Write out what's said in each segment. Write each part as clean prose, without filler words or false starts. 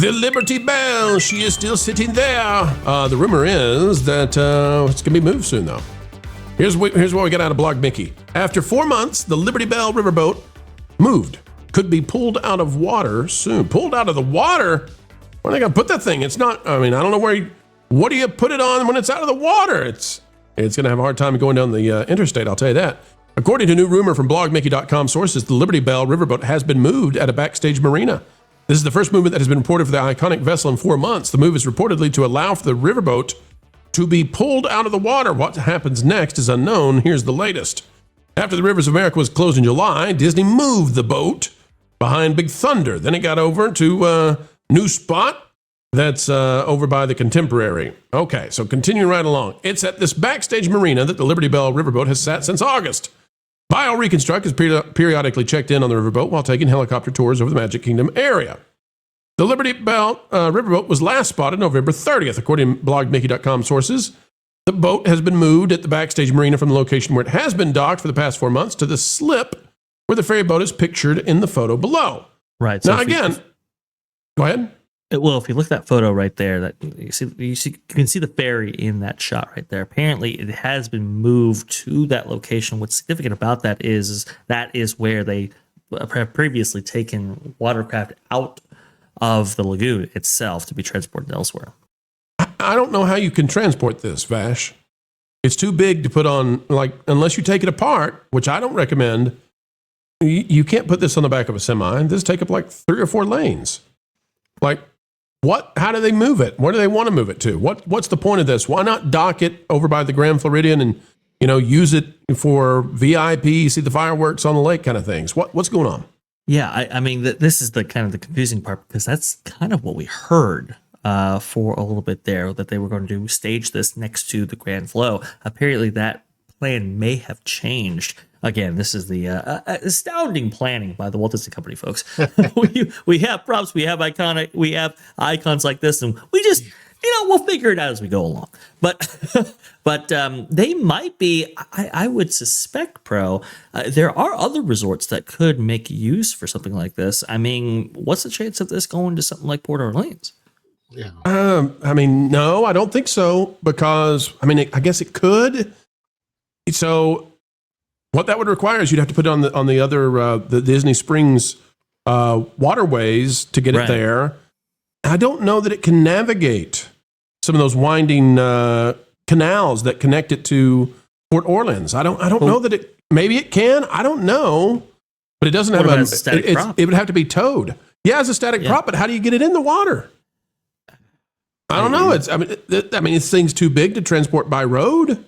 The Liberty Belle, she is still sitting there. The rumor is that it's going to be moved soon, though. Here's what we got out of Blog Mickey. After 4 months, the Liberty Belle riverboat moved. Could be pulled out of water soon. Pulled out of the water? Where are they going to put that thing? It's not, I don't know what do you put it on when it's out of the water? It's going to have a hard time going down the interstate, I'll tell you that. According to new rumor from blogmickey.com sources, the Liberty Belle riverboat has been moved at a backstage marina. This is the first movement that has been reported for the iconic vessel in 4 months. The move is reportedly to allow for the riverboat to be pulled out of the water. What happens next is unknown. Here's the latest. After the Rivers of America was closed in July, Disney moved the boat behind Big Thunder. Then it got over to a new spot that's over by the Contemporary. Okay, so continuing right along. It's at this backstage marina that the Liberty Belle riverboat has sat since August. BioReconstruct has periodically checked in on the riverboat while taking helicopter tours over the Magic Kingdom area. The Liberty Belle riverboat was last spotted November 30th. According to blogmickey.com sources, the boat has been moved at the backstage marina from the location where it has been docked for the past 4 months to the slip where the ferry boat is pictured in the photo below. Right. So now again, go ahead. Well, if you look at that photo right there, that you can see the ferry in that shot right there. Apparently, it has been moved to that location. What's significant about that is where they have previously taken watercraft out of the lagoon itself to be transported elsewhere. I don't know how you can transport this, Vash. It's too big to put on, unless you take it apart, which I don't recommend. You can't put this on the back of a semi. This take up 3 or 4 lanes. What? How do they move it? Where do they want to move it to? What's the point of this? Why not dock it over by the Grand Floridian and use it for VIP, see the fireworks on the lake kind of things? What's going on? Yeah, this is the kind of the confusing part, because that's kind of what we heard for a little bit there, that they were going to stage this next to the Grand Flow. Apparently, that plan may have changed. Again, this is the astounding planning by the Walt Disney Company, folks. we have props, we have icons like this, and we just, we'll figure it out as we go along. But they might be, I would suspect, there are other resorts that could make use for something like this. What's the chance of this going to something like Port Orleans? Yeah. No, I don't think so, because, I guess it could. So what that would require is you'd have to put it on the other the Disney Springs waterways to get it there. I don't know that it can navigate some of those winding canals that connect it to Port Orleans. I don't know that it. Maybe it can. I don't know, but it doesn't have a static prop. It would have to be towed. Yeah, it's a static prop, but how do you get it in the water? I don't know. This thing's too big to transport by road.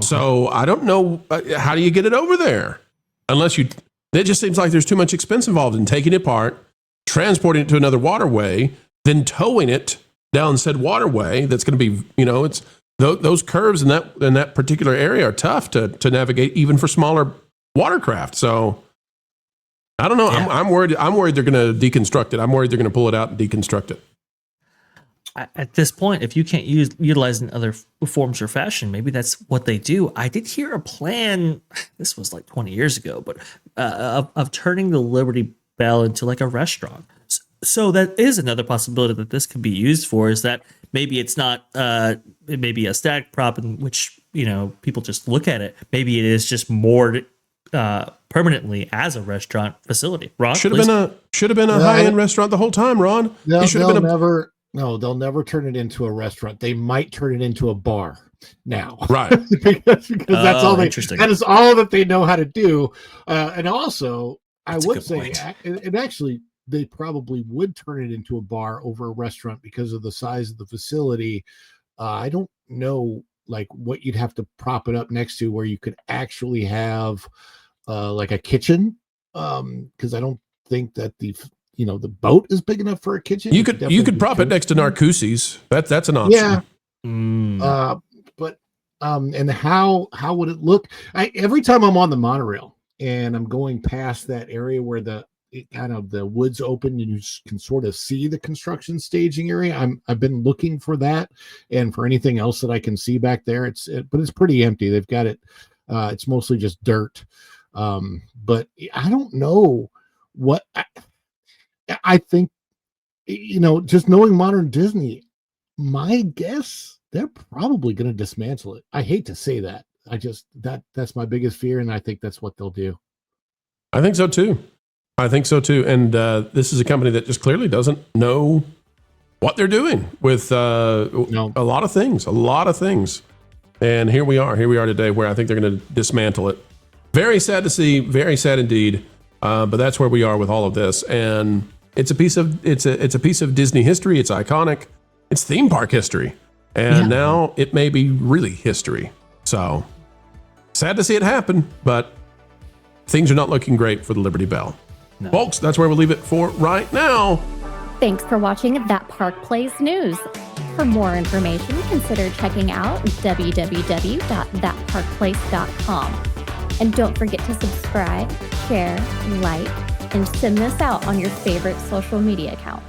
So I don't know, how do you get it over there? It just seems like there's too much expense involved in taking it apart, transporting it to another waterway, then towing it down said waterway. That's going to be, it's those curves in that particular area are tough to navigate even for smaller watercraft. So I don't know. Yeah. I'm worried they're going to deconstruct it. I'm worried they're going to pull it out and deconstruct it. At this point, if you can't utilize in other forms or fashion, maybe that's what they do. I did hear a plan, this was 20 years ago, but of turning the Liberty Belle into a restaurant. So that is another possibility that this could be used for, is that maybe it's not maybe a static prop in which, people just look at it. Maybe it is just more permanently as a restaurant facility. Ron, should have been a high-end restaurant the whole time, Ron. They'll never turn it into a restaurant. They might turn it into a bar now. Right. because that's all that is all that they know how to do. And also, I would say, and actually, they probably would turn it into a bar over a restaurant because of the size of the facility. I don't know what you'd have to prop it up next to where you could actually have a kitchen. Because I don't think that the boat is big enough for a kitchen. You could prop it next to Narcoossee's. That's an option. Yeah. But and how would it look? Every time I'm on the monorail and I'm going past that area where the woods open and you can sort of see the construction staging area. I've been looking for that and for anything else that I can see back there. But it's pretty empty. They've got it. It's mostly just dirt. But I don't know what. I think just knowing modern Disney, my guess, they're probably going to dismantle it. I hate to say that. That's my biggest fear, and I think that's what they'll do. I think so too. And this is a company that just clearly doesn't know what they're doing with a lot of things. And here we are today, where I think they're going to dismantle it. Very sad to see, very sad indeed. But that's where we are with all of this. And it's a piece of Disney history. It's iconic. It's theme park history. And now it may be really history. So sad to see it happen, but things are not looking great for the Liberty Belle. No. Folks, that's where we'll leave it for right now. Thanks for watching That Park Plays News. For more information, consider checking out www.thatparkplace.com. And don't forget to subscribe, share, like, and send this out on your favorite social media accounts.